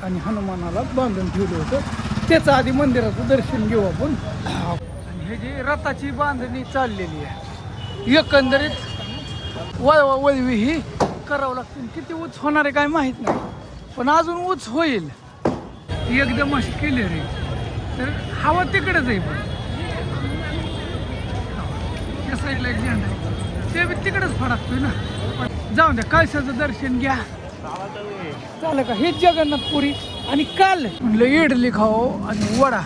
आणि हनुमानाला बांधून ठेवलं होतं. त्याचं आधी मंदिराचं दर्शन घेऊ आपण. आणि हे जी रथाची बांधणी चाललेली आहे, एकंदरीत वळवी ही करावं लागते. किती उंच होणार आहे काय माहीत नाही, पण अजून उंच होईल. एकदम अशी केली रे, तर हवा तिकडेच आहे. पण त्या साईडला एक झेंडा आहे, ते बी तिकडेच फडकतोय ना. पण जाऊन द्या, कळसाचं दर्शन घ्या. चालेल का? हेच जगन्नाथपुरी. आणि काल म्हणलं इडली खाओ आणि वडा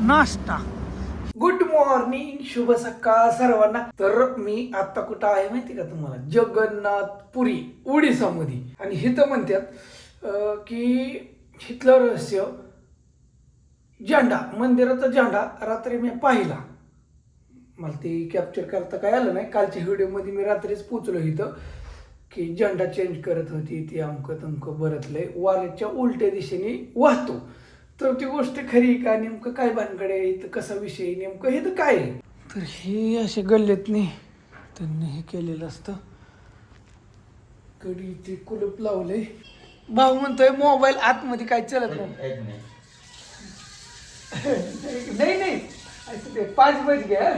नाश्ता. गुड मॉर्निंग, शुभ सकाळ सर्वांना. तर मी आता कुठं आहे माहिती का तुम्हाला? जगन्नाथपुरी उडीसामध्ये. आणि हिथं म्हणतात की हिथलं रहस्य, झेंडा, मंदिराचा झेंडा रात्री मी पाहिला. मला ते कॅप्चर करता काय आलं नाही. कालच्या व्हिडिओमध्ये मी रात्रीच पोचलो इथं की झेंडा चेंज करत होती, ती अमकं तमकं बरतलंय, वाऱ्याच्या उलट्या दिशेने वाहतो. तर ती गोष्ट खरी का, नेमकं काय भानगड आहे इथं, कसा विषय नेमकं, हे तर काय आहे. तर हे असे गल्ल्यातनी त्यांनी हे केलेलं असतं. कडी ते कुलूप लावलंय. भाऊ म्हणतोय मोबाईल आतमध्ये काय चलत नाही. नहीं नहीं, ऐसे दे 5 बज गया,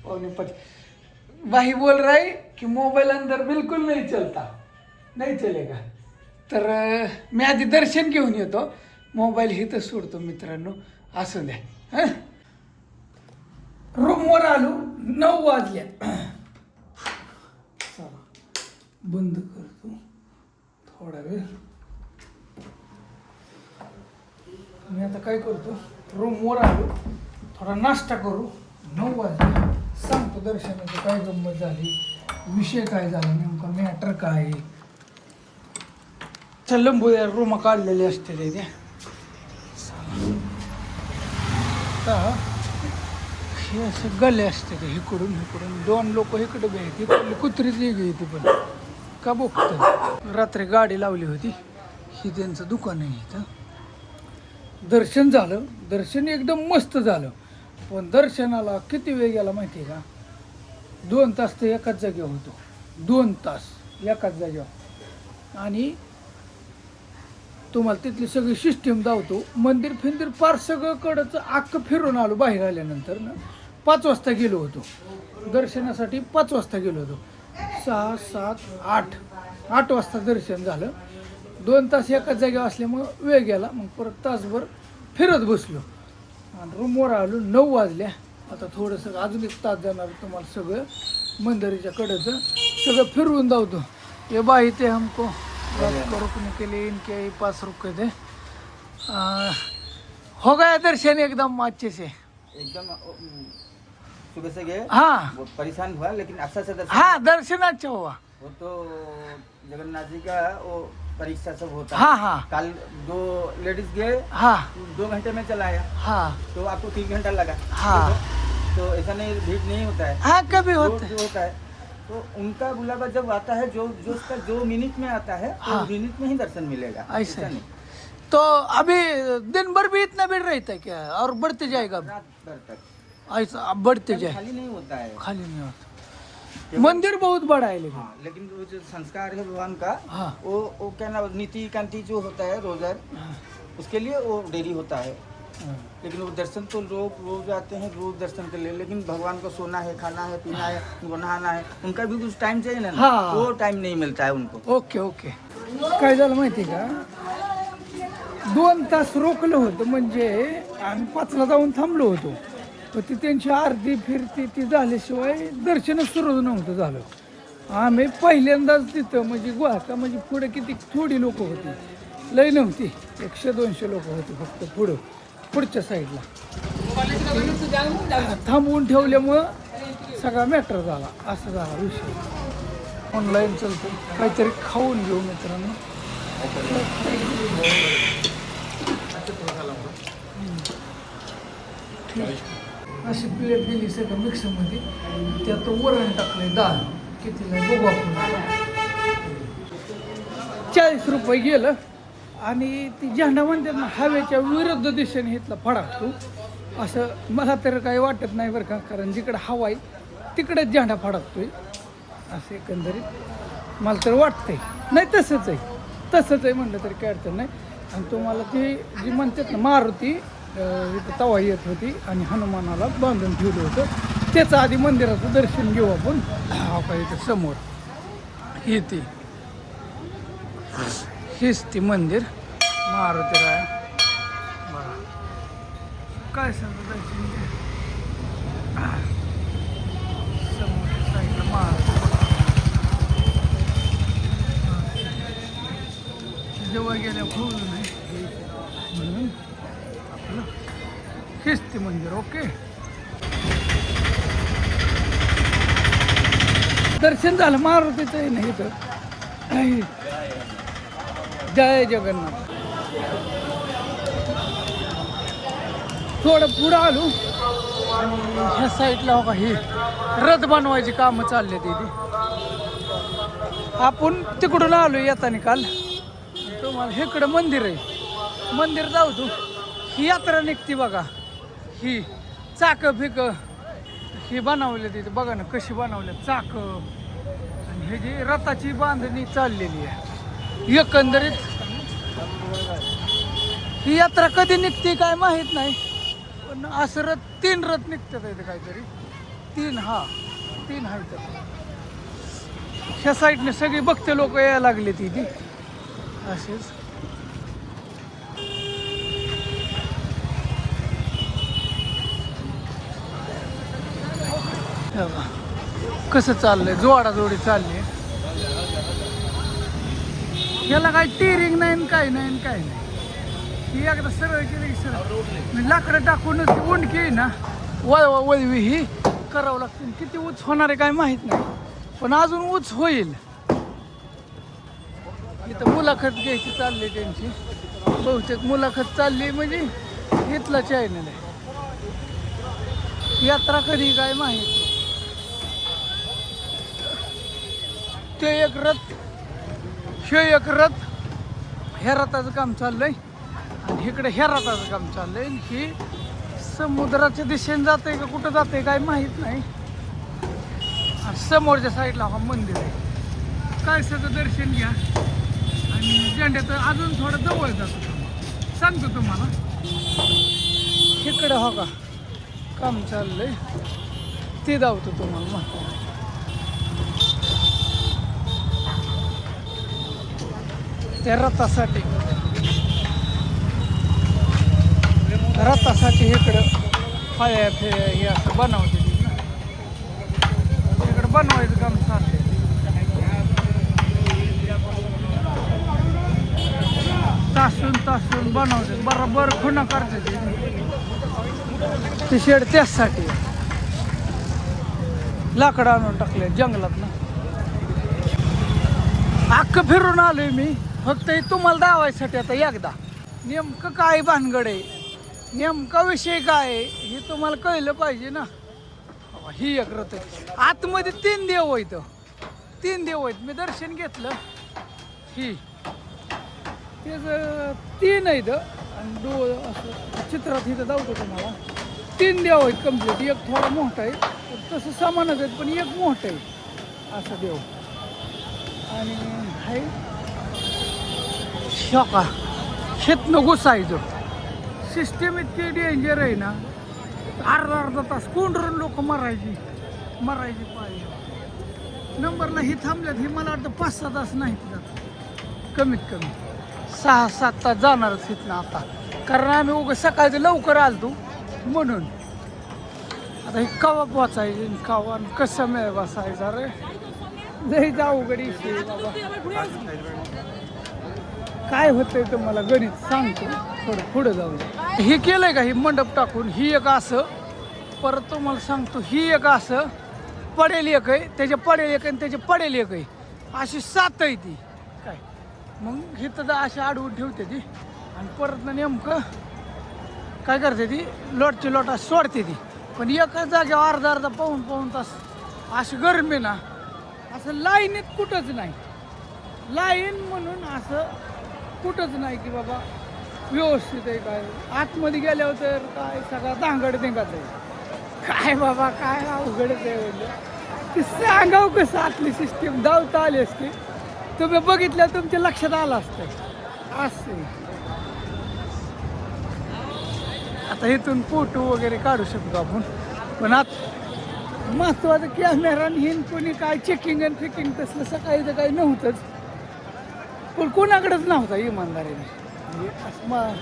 4:45. भाई बोल रहा है कि मोबाइल अंदर बिल्कुल नहीं चलता, नहीं चलेगा. तर मी आधी दर्शन घेऊन येतो, मोबाईल हिथं सोडतो मित्रांनो. असू द्या. हां, रूमवर आलो, 9 वाजल्या. चला बंद करतो थोडा वेळ. मी आता काय करतो, रूमवर आलो, थोडा नाश्ता करू. 9 वाजले. सांगतो दर्शनाची काय गंमत झाली, विषय काय झाला, नेमका मॅटर काय. लंबू रूम काढलेले असते त्या. हे असं गले असते ते, इकडून इकडून 2 लोक इकडे भेटते, पडली कुत्रीच गेली ती. पण का बघतो, रात्री गाडी लावली होती. ही त्यांचं दुकान आहे इथं. दर्शन झालं, दर्शन एकदम मस्त झालं. पण दर्शनाला किती वेळ गेला माहिती आहे का? 2 तास तर एकाच जागेवर होतो. 2 तास एकाच जागेवर. आणि तुम्हाला तिथली सगळी सिस्टीम दावतो. मंदिर फिंदिर फार सगळं कडचं अख्खं फिरून आलो. बाहेर आल्यानंतर ना 5 वाजता गेलो होतो दर्शनासाठी. 5 वाजता गेलो होतो. 6, 7, 8 वाजता दर्शन झालं. 2 तास एकाच जागेवर असल्यामुळं वेळ गेला. मग परत तासभर फिरत बसलो आणि रूमवर आलो. 9 वाजल्या. आता थोडंसं अजून 1 तास जाणार. तुम्हाला सगळं मंदिराच्या कडेचं सगळं फिरवून दावतो. ये बाई ते हमको रुकने के लिए इनके 5 रुपये थे. हो गया दर्शन एकदम अच्छे से. एकदम सुबह से गए. हाँ, वो परेशान हुआ लेकिन अच्छा से दर्शन. हाँ दर्शन अच्छा हुआ. वो तो जगन्नाथ जी का वो परीक्षा सब होता हाँ है. हाँ कल 2 लेडीज गए, हाँ 2 घंटे में चला आया. हाँ तो आपको 3 घंटा लगा. हाँ. तो ऐसा नहीं, भीड़ नहीं होता है. हाँ कभी रोड होता जो होता है तो उनका बुलावा जब आता है, जो जो उसका 2 मिनट में आता है, तो हाँ. मिनट में ही दर्शन मिलेगा. ऐसा नहीं. तो अभी दिन भर भी इतना भीड़ रहता है क्या, और बढ़ते जाएगा अब? रात भर तक ऐसा अब बढ़ते जाए, खाली नहीं होता है. खाली नहीं होता. मंदिर बहुत बड़ा है लेकिन. हाँ, लेकिन वो जो संस्कार है भगवान का, हाँ वो क्या ना, नीति कांति जो होता है रोजर, उसके लिए वो देरी होता है. हाँ. लेकिन वो दर्शन तो लोग रोज आते हैं, रोज दर्शन कर ले. लेकिन भगवान को सोना है, खाना है, पीना है, उनको नहाना है, उनका भी कुछ टाइम चाहिए ना. हाँ. वो टाइम नहीं मिलता है उनको. Okay okay. काय झालं माहिती का, 2 तास रोखलं होतं. म्हणजे आम्ही 5ला जाऊन थांबलो होतो. पण ती त्यांची आरती फिरती ती झाल्याशिवाय दर्शनच सुरू नव्हतं झालं. आम्ही पहिल्यांदाच तिथं म्हणजे गुहाका म्हणजे पुढे किती थोडी लोक होती, लय नव्हती. 100-200 लोक होती फक्त पुढच्या साईडला. थांबवून ठेवल्यामुळं सगळा मॅटर झाला. असं झाला विषय. ऑनलाईन चालतो, काहीतरी खाऊन घेऊ मित्रांनो. अशी प्लेट दिली सगळं मिक्सरमध्ये. त्यात वरण टाकलंय, डाळ कितीला बघू आपण. 40 रुपये गेलं. आणि ती झेंडा म्हणतात ना, हवेच्या विरुद्ध दिशेने इथला फडकतो. असं मला तर काही वाटत नाही बरं का, कारण जिकडं हवा आहे तिकडेच झेंडा फडकतोय. असं एकंदरीत मला तर वाटतंय. नाही तसंच आहे म्हणलं तरी काय अडचण नाही. आणि तुम्हाला ती जी म्हणतात ना मारुती इथं तवा येत होती आणि हनुमानाला बांधून ठेवलं होतं त्याचं आधी मंदिराचं दर्शन घेऊ आपण. का इथं समोर येते हेच ती मंदिर मारुती राया. बघा काय सांगतो दर्शन घ्या. समोर साईडला मारुती जवळ गेल्या खोलू नाही म्हणून आपलं हेच ते मंदिर. ओके दर्शन झालं मारुतीचं आहे नाही तर. जय जगन्नाथ. थोडं पुढं आलो आणि ह्या साईडला बघा ही रथ बनवायची कामं चालली तिथे. आपण तिकडून आलो येताना काल. तुम्हाला इकडं मंदिर आहे मंदिर जाऊ तू. ही यात्रा निघते बघा ही चाक फिक ही बनवली तिथे बघा ना कशी बनवली चाक आणि हे जी रथाची बांधणी चाललेली आहे. एकंदरीत ही यात्रा कधी निघते काय माहीत नाही पण असं रथ 3 रथ निघतात इथे काहीतरी 3 आहेत. ह्या साईडने सगळी बघते लोक यायला लागले तिथे असेच. कसं चाललंय जोडाजोडी चालली. याला काही टिरिंग नाही काही नाही काही नाही. ही एकदा सरळ केली की सरळ लाकडं टाकूनच उंडकी आहे ना वळवी ही करावं लागते. किती उच होणार आहे काय माहीत नाही पण अजून उच होईल. इथं मुलाखत घ्यायची चालली त्यांची बहुतेक मुलाखत चालली म्हणजे इथला चॅनल आहे. यात्रा कधी काय माहीत. ते एक रथ हे एक रथ ह्या रथाचं काम चाललंय आणि इकडे ह्या रथाचं काम चाललंय. ही समुद्राच्या दिशेने जाते का कुठं जाते काय माहीत नाही. आणि समोरच्या साईडला हा मंदिर आहे. काय सगळं दर्शन घ्या आणि झेंड्याचं अजून थोडं जवळ जातो सांगतो तुम्हाला. इकडं हो का काम चाललंय ते धावतो तुम्हाला मग. त्या रथासाठी इकडं फाया हे असं बनवते इकडं बनवायचं काम चाललंय. तासून बनवते बरोबर खुणा करते ते शेड त्यासाठी लाकडं आणून टाकले जंगलात ना. अख्खं फिरून आलोय मी फक्त हे तुम्हाला दावायसाठी. आता एकदा नेमकं काय भानगड आहे नेमका विषय काय आहे हे तुम्हाला कळलं पाहिजे ना. ही एक रथ आहे आतमध्ये 3 देव आहेत 3 देव आहेत. मी दर्शन घेतलं ही त्याचं 3 आहेत आणि असं चित्रात इथं दावतो तुम्हाला 3 देव आहेत कम्प्लीट. एक थोडा मोठा आहे तसं समानच आहेत पण एक मोठं आहे असं देव. आणि हाय शोका शेतनं घुसायचं सिस्टीम इतकी डेंजर आहे ना. अर्धा तास कोंडरून लोक मरायची पाहिजे. नंबरला ही थांबल्यात ही मला वाटतं 5-6 तास नाही जात कमीत कमी 6-7 तास जाणारच इथनं आता. कारण आम्ही उगाच सकाळचं लवकर आलतो म्हणून. आता ही कवा पोचायची कवा कसं मिळ बसायचा रे लई जाऊ गडी बाबा. काय होतंय तुम्हाला गणित सांगतो थोडं पुढं जाऊन. हे केलंय का ही मंडप टाकून ही एक असं परत तुम्हाला सांगतो ही एक असं पडेल एक आहे त्याच्या पडेल एक आणि त्याच्या पडेल एक आहे अशी 7 आहे ती काय. मग ही तर अशी अडवून ठेवते ती आणि परत ना नेमकं काय करते ती लोटची लोटा सोडते ती. पण एका जागेवर अर्धा पाऊण तास अशी गरमी ना. असं लाईनीत कुठंच नाही लाईन म्हणून असं कुठंच नाही की बाबा व्यवस्थित आहे काय. आतमध्ये गेल्यावर तर काय सगळा धांगड निघत आहे काय बाबा काय अवघडच आहे म्हणजे. ते सांगाव कसं आतली सिस्टीम धावता आली असते तुम्ही बघितल्या तुमच्या लक्षात आलं असतं असं. आता इथून फोटो वगैरे काढू शकतो आपण. पण आता महत्वाचं कॅमेरा हिन कोणी काय चेकिंग आणि फिकिंग तसलं सकाळी तर काही नव्हतंच. पण कोणाकडेच नव्हता इमानदारीने. म्हणजे असं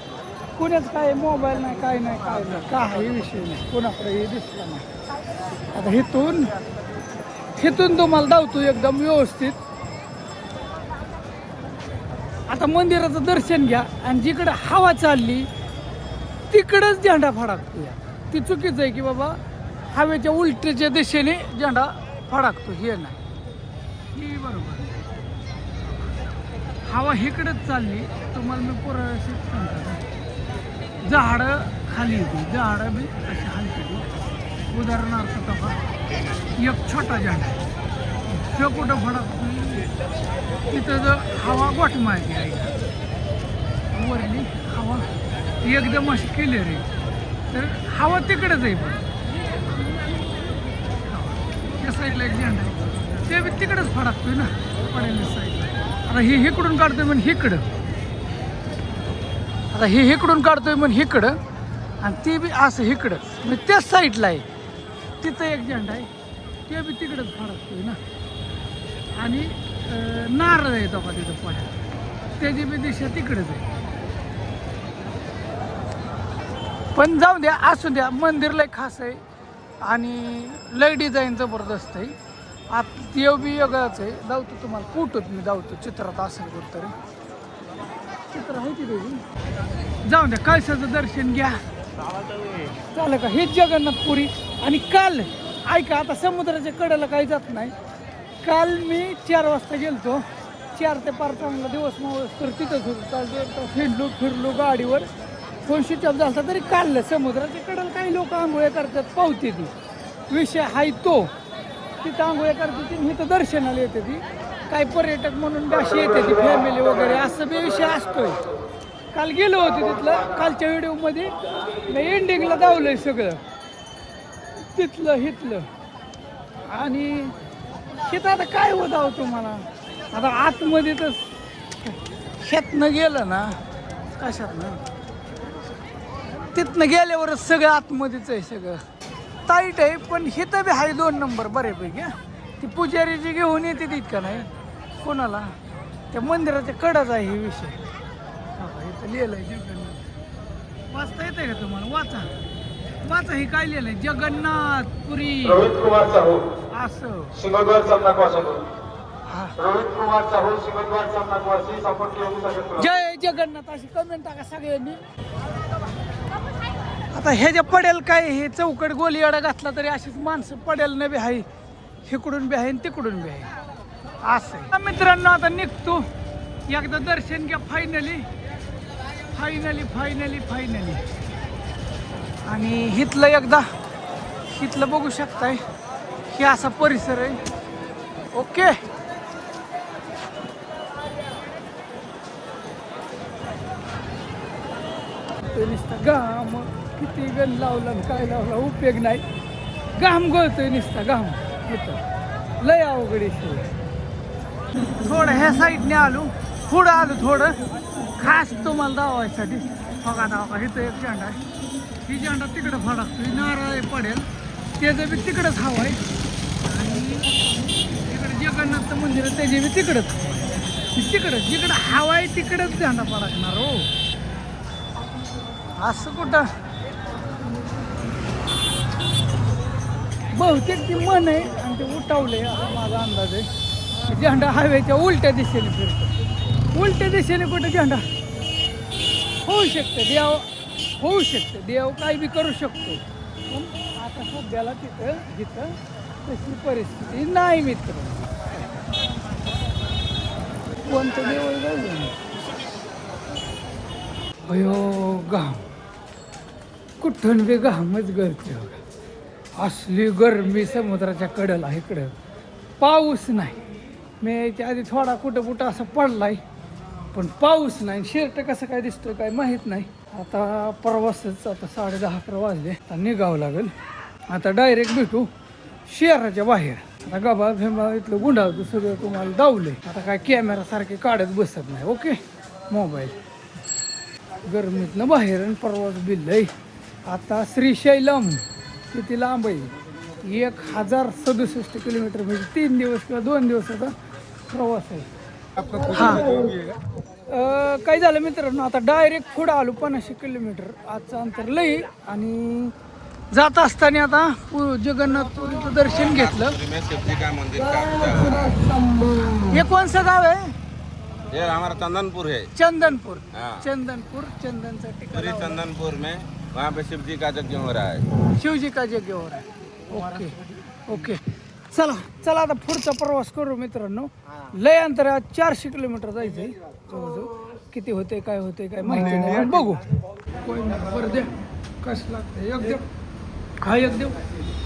कोणाच काय मोबाईल नाही काय नाही काय नाही काही विषय नाही कोणाकडेही दिसला नाही. आता इथून तुम्हाला धावतो एकदम व्यवस्थित. आता मंदिराचं दर्शन घ्या आणि जिकडं हवा चालली तिकडंच झेंडा फडकतो. ती चुकीचं आहे की बाबा हवेच्या उलटीच्या दिशेने झेंडा फडकतो, हे नाही, ही बरोबर. हवा इकडंच चालली तुम्हाला मी पुराव्याशीच सांगतो. झाडं खाली येते, झाडं बी अशी हलकी. उदाहरणार्थ बघा एक छोटा झेंडा तो कुठं फडकतो तिथं जर हवा गोठ माहिती आहे वरली हवा एकदम अशी क्लिअर आहे तर हवा तिकडंच आहे. पण त्या साईडला एक झेंडा आहे ते बी तिकडंच फडकतोय ना पडेल साईडला. आता हे इकडून काढतोय म्हणून इकडं, आता हे इकडून काढतोय म्हणून इकडं आणि ते बी असं इकडं म्हणजे त्याच साईडला आहे. तिथं एक झेंडा आहे ते बी तिकडंच फडकतोय ना. आणि नारळ येतो का तिथं पड्या त्याची बी दिशा तिकडेच आहे. पण जाऊ द्या असू द्या, मंदिर लय खास आहे आणि लय डिझाईन जबरदस्त आहे. आत देव बी वेगळाच आहे. जाऊतो तुम्हाला फोटोत मी जाऊतो चित्रात असेल कुठतरी चित्र आहे तिथे. जाऊ द्या कळसाचं दर्शन घ्या चालेल का. हेच जगन्नाथपुरी. आणि काल ऐका आता समुद्राच्या कडेला काही जात नाही. काल मी 4 वाजता गेलतो, 4 ते 5 चांगला दिवस मावळस तर तिथंच होतो. चालतो फिरलो गाडीवर, फोन स्विच ऑफ झाला तरी काढलं. समुद्राच्या कडेला काही लोक आंघोळ्या करतात पावते ती विषय हाय तो. तिथं आंघोळ्या करते ती इथं दर्शनाला येते ती. काही पर्यटक म्हणून अशी येते ती फॅमिली वगैरे असं बी विषय असतोय. काल गेलो होतो तिथलं, कालच्या व्हिडिओमध्ये एंडिंगला दावलंय सगळं तिथलं हिथलं. आणि तिथं आता काय होतं तुम्हाला आता आतमध्ये तर शेतनं गेलं ना कशातनं तिथनं गेल्यावरच सगळं आतमध्येच आहे, सगळं टाईट आहे. पण हिथं बी आहे 2 नंबर बऱ्यापैकी. ती पुजारी जी घेऊन येते तितकं नाही कोणाला, त्या मंदिराच्या कडाच आहे हे विषय. इथं लिहिलं आहे जगन्नाथ. वाचता येते का तुम्हाला? वाचा वाचा. हे काय लिहिलंय? जगन्नाथपुरी रोहित कुमार साहू असं सिंगलद्वार सामनाकवासी. रोहित कुमार साहू सिंगलद्वार सामनाकवासी संपर्क येऊ शकतो. जय जगन्नाथ अशी कमेंट टाका सगळ्यांनी. आता हे जे पडेल काय हे चौकट गोली अडा घातला तरी अशीच माणसं पडेल न बी आहे, इकडून बी आहे आणि तिकडून बी आहे असं आहे. मित्रांनो आता निघतो, एकदा दर्शन घ्या फायनली फायनली फायनली फायनली. आणि इथलं एकदा इथलं बघू शकताय की असा परिसर आहे. ओके नुसता घाम किती गण लावला काय लावला उपयोग नाही. घाम गळतोय नुसता घाम इथं लय अवघड आहे. थोडं ह्या साईडने आलो, पुढं आलो थोडं खास तुम्हाला दावायसाठी. बघा दावा इथं एक झेंडा आहे, ही झेंडा तिकडं फडकतो, नारळ पडेल त्याचं बी तिकडंच हवं आहे. आणि तिकडे जगन्नाथ मंदिर आहे त्याचे बी तिकडंच तिकडंच जिकडं हवा आहे तिकडंच झेंडा फडकणार. हो असं कुठं बहुतेक ती मन आहे आणि ते उठावले असं माझा अंदाज आहे. झेंडा हवेच्या उलट्या दिशेने फिरतो. उलट्या दिशेने कुठं झेंडा होऊ शकतं, देव होऊ शकतं, देव काही बी करू शकतो. पण आता सध्याला तिथं तशी परिस्थिती नाही मित्र. कोणतं देव जाऊ अयो घाम कुठून बी घामच गळते. असली गरमी समुद्राच्या कडेला इकडं पाऊस नाही. मी याच्या आधी थोडा कुठं असं पडलाय पण पाऊस नाही. शर्ट कसं काय दिसतं काय माहीत नाही. आता प्रवासच आता 10:30-11 वाजले. आता निघावं लागेल. आता डायरेक्ट भेटू शहराच्या बाहेर. आता गबा फेंबा इथलं गुंडावतो सगळं तुम्हाला दावलंय. आता काय कॅमेरा सारखे काढत बसत नाही. ओके मोबाईल गरमीतनं बाहेर आणि प्रवास बिल आहे आता श्रीशैलम किती लांब आहे 1067 किलोमीटर म्हणजे 3 दिवस किंवा 2 दिवसाचा प्रवास आहे. काय झालं मित्रांनो आता डायरेक्ट पुढं आलो 500 किलोमीटर आजचं अंतर लई आणि जात असताना आता जगन्नाथपुरीचं दर्शन घेतलं. हे कोणचं गाव आहे? ये हमारा चंदनपुर है। चंदनपुर. हाँ। चंदनपुर चंदनचा पूरी ठिकाण चंदनपुर में वहाँ पे शिव जी का यज्ञ हो रहा है। शिवजी का जग्गेवर आहे. ओके ओके चला चला आता पुढचा प्रवास करू मित्रांनो. लय अंतर आहे, 400 किलोमीटर जायचंय जवळजवळ. किती होते काय होते काय माहिती नाही पण बघू. बरं द्या कसं लागतं एकदम. हा एकदम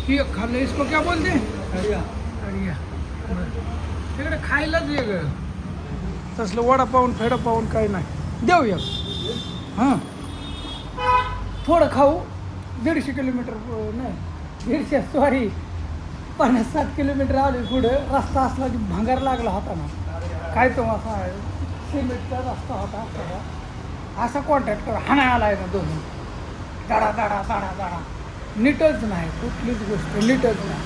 ही एक खाल्लं इसको क्या बोलते अडिया. तिकडे खायलाच वेगळं तसलं वडापाऊन फेडापाऊन काही नाही. देऊ एक हां थोडं खाऊ. 150 किलोमीटर नाही 150 सॉरी 50-60 किलोमीटर आले पुढं. रस्ता असला की भांगार लागला होता ना काय तो असा सिमेंटचा रस्ता होता सगळा. असा कॉन्ट्रॅक्टर हाणाय आला आहे ना दोन्ही दाडा दाडा दाडा दाडा. नीटच नाही कुठलीच गोष्ट नीटच नाही.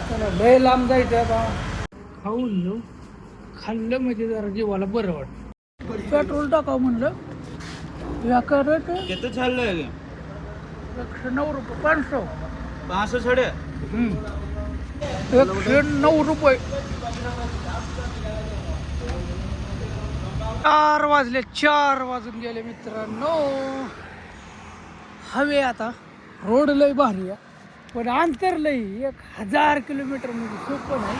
चला लय लांब जायचं आता. खाऊन घेऊ खाल्लं म्हणजे जरा जीवाला बरं वाटतं. पेट्रोल टाकावं म्हणलं या करत कितने चल रहे हैं? 109 रुपये 500 500 छड़े 109 रुपये. 4 वाजले 4 वाजून गेले मित्रांनो. हवे आता रोड लय भारी आहे पण अंतर लई 1000 किलोमीटर म्हणजे सोपं नाही.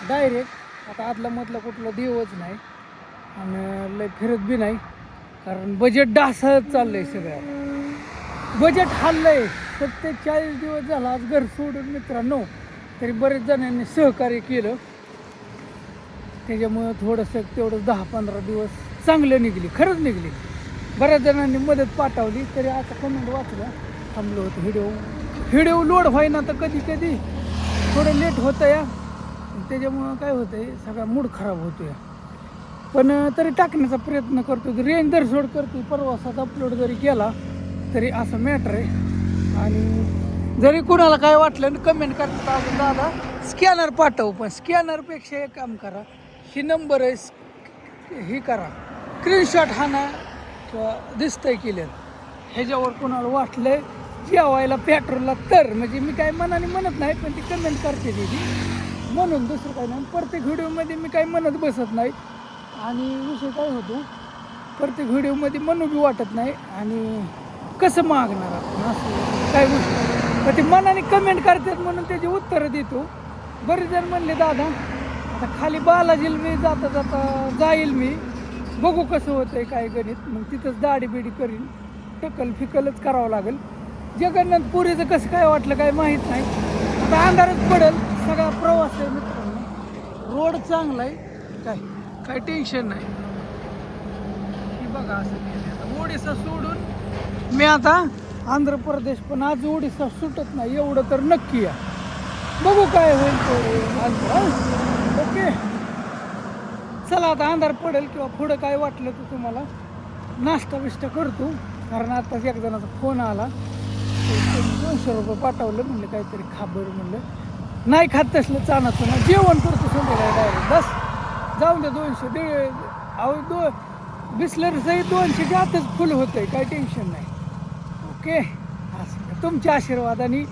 डायरेक्ट आता आदला मधला कुठला देवच नाही आणि लय फिरत बी नाही कारण बजेट ढासळत चाललंय सगळं. बजेट हल्लंय 47 दिवस झाला आज घर सोडून मित्रांनो. तरी बरेच जणांनी सहकार्य केलं त्याच्यामुळं थोडंसं तेवढं 10-15 दिवस चांगलं निघली खरंच निघली. बऱ्याच जणांनी मदत पाठवली तरी आता कमेंट वाचलं थांबलो होतं. व्हिडिओ लोड व्हायना तर कधी कधी थोडं लेट होतं या त्याच्यामुळं काय होतं आहे सगळा मूड खराब होतो या. पण तरी टाकण्याचा प्रयत्न करतो. रेंज दरसोड करतो. प्रवासात अपलोड जरी केला तरी असं मॅटर आहे. आणि जरी कुणाला काय वाटलं ना कमेंट करतात अजून दादा स्कॅनर पाठव पण स्कॅनरपेक्षा एक काम करा ही नंबर आहे ही करा स्क्रीनशॉट हा ना किंवा दिसतंय केलं ह्याच्यावर कोणाला वाटलंय जेवायला पेट्रोलला तर म्हणजे मी काय मनाने म्हणत नाही पण ती कमेंट करते ती म्हणून दुसरं काय नाही. प्रत्येक व्हिडिओमध्ये मी काही म्हणत बसत नाही आणि विषय काय होतो प्रत्येक व्हिडिओमध्ये म्हणू बी वाटत नाही आणि कसं मागणार आपण असं काय गोष्ट तर ते मनाने कमेंट करतात म्हणून त्याची उत्तरं देतो. बरेच जण म्हणले दादा आता खाली बालाजील मी जाता जाता जाईल मी बघू कसं होतंय काय गणित मग तिथंच दाढी बिडी करीन टकल फिकलच करावं लागेल. जगन्नाथपुरीचं कसं काय वाटलं काय माहीत नाही. आता अंधारच पडेल सगळा प्रवास आहे मित्रांनो. रोड चांगला आहे काय टेन्शन नाही. ही बघा असं केलं ओडिसा सोडून मी आता आंध्र प्रदेश पण आज ओडिसा सुटत नाही एवढं तर नक्की आहे. बघू काय होईल तेवढं. ओके चला आता अंधार पडेल किंवा पुढं काय वाटलं तर तुम्हाला नाश्ता बिष्टा करतो कारण आताच एक जणाचा फोन आला 200 रुपये पाठवलं म्हणलं काहीतरी खा बरं म्हणलं नाही खात तसलं चानाचं ना जेवण करतो संध्याकाळी डायरेक्ट बस जाऊन द्या 200 अहो बिस्लरीचंही 200 आतच फुल होतंय काय टेन्शन नाही. ओके असं तुमच्या आशीर्वादाने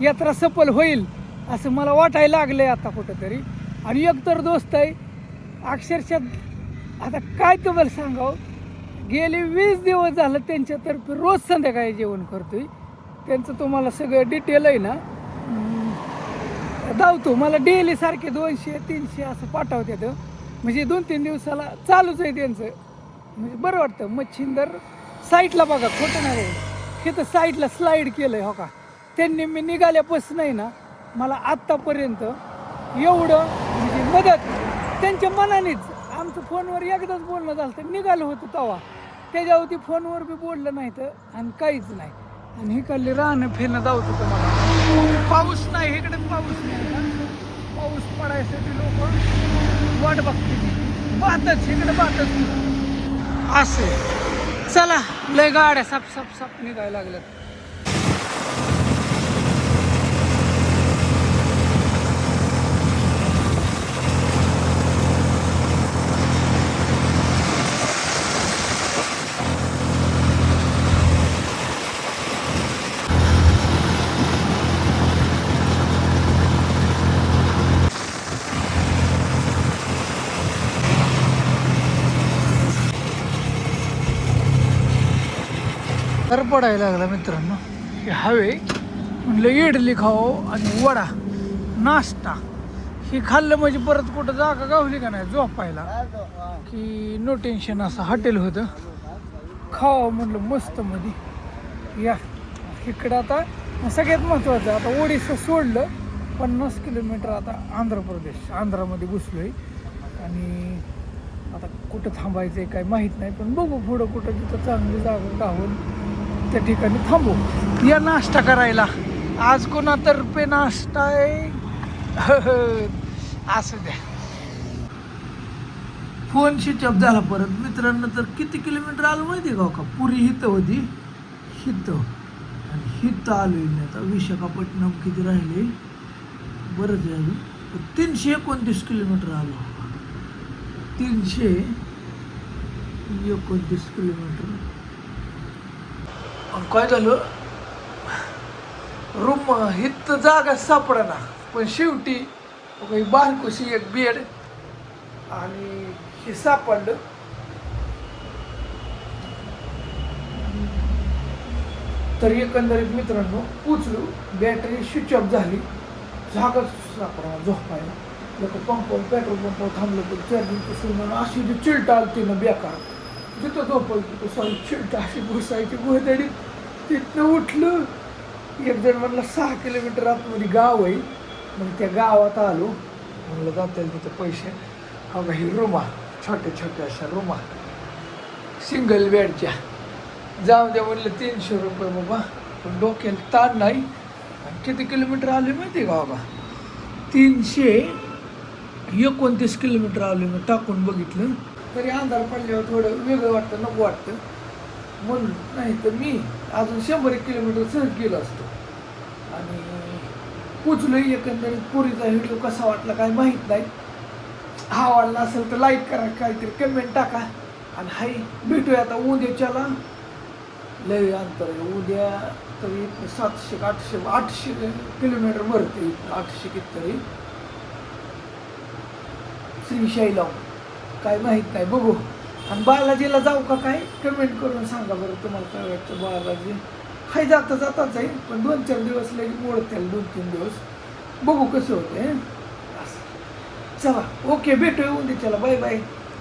यात्रा सफल होईल असं मला वाटायला लागलंय आता कुठंतरी. आणि एकतर दोस्त आहे अक्षरशः आता काय तुम्हाला सांगावं गेले 20 दिवस झालं त्यांच्यातर्फे रोज संध्याकाळी जेवण करतोय. त्यांचं तुम्हाला सगळं डिटेल आहे ना धावतो मला डेली सारखे 200-300 असं पाठवतात म्हणजे 2-3 दिवसाला चालूच आहे त्यांचं म्हणजे बरं वाटतं. मच्छिंदर साईटला बघा खोटं नाही हे तर साईटला स्लाईड केलं आहे हो का त्यांनी मी निघाल्यापासून नाही ना मला आत्तापर्यंत एवढं म्हणजे मदत त्यांच्या मनानेच. आमचं फोनवर एकदाच बोलणं झालं तर निघालं होतं तेव्हा त्याच्यावरती फोनवर बी बोललं नाही तर आणि काहीच नाही. आणि इकडले राहणं फिरणं जाऊचं तुम्हाला पाऊस नाही इकडे पाऊस नाही पाऊस पडायसाठी लोक वाट बघते बातच इकडे बातच असे. चला लय गाड्या साप निघायला लागल्यात तर पडायला लागला मित्रांनो की हवे म्हणलं इडली खाओ आणि वडा नाश्ता हे खाल्लं म्हणजे परत कुठं जागा गावली का नाही झोपायला की नो टेन्शन असं हॉटेल होतं खावं म्हणलं मस्त मध्ये या इकडं आता सगळ्यात महत्त्वाचं आता ओडिशा सोडलं 50 किलोमीटर आता आंध्रामध्ये घुसलो आहे आणि आता कुठं थांबायचं आहे काय माहीत नाही पण बघू पुढं कुठं तिथं चांगली जागा गावून त्या ठिकाणी थांबू या नाश्ता करायला आज कोणातर्फे नाश्ता आहे असू द्या फोन स्विच ऑफ झाला परत मित्रांनो तर किती किलोमीटर आलं माहिती आहे का पुरी हिथं होती हिथं आणि हिथं आलोय मी आता विशाखापट्टणम किती राहिले बरंच आहे अजून 329 किलोमीटर आलो 329 किलोमीटर काय झालं रूम हिथं जागा सापडना पण शेवटी बारकोशी एक बेड आणि हे सापडलं तर एकंदरीत मित्रांनो पोचलो बॅटरी स्विच ऑफ झाली जागाच सापडा झोपायला लोक पंपावर पेट्रोल पंपावर थांबलं तर चार्जिंग म्हणून अशी जी चिलट आलती ना बेकार जिथं झोपायची तो सॉरी चिलट अशी घुसायची गोधडी तिथनं उठलं एक जण म्हणलं 6 किलोमीटर आतमध्ये गाव आहे मग त्या गावात आलो म्हणलं जातील तिथं पैसे हा ही रूमा छोट्या छोट्या अशा रूमा सिंगल बेडच्या जाऊ द्या म्हणलं 300 रुपये बाबा पण डोक्याला ताण नाही आणि किती किलोमीटर आले माहिती आहे का बाबा 329 किलोमीटर आले मी टाकून बघितलं तरी अंधार पडल्यावर थोडं वेगळं वाटतं नको वाटतं म्हणून नाही तर मी अजून 100 किलोमीटर सहज गेलो असतो आणि पोचलो एकंदरीत पुरीचा व्हिडिओ कसा वाटला काय माहीत नाही हा आवडला असेल तर लाईक करा काहीतरी कमेंट टाका आणि हाय भेटूया आता उद्याच्याला लय अंतर आहे उद्या तरी 700-800 किलोमीटर भरते 800 कितीतरी श्रीशैलम काय माहीत नाही बघू आणि बालाजीला जाऊ का काय कमेंट करून सांगा बरं तुम्हाला काय वाटतं बालाजी हाय जाताच आहे पण 2-4 दिवस लगेच मोडतील 2-3 दिवस बघू कसं होतं चला ओके भेटूया उद्याच्याला बाय बाय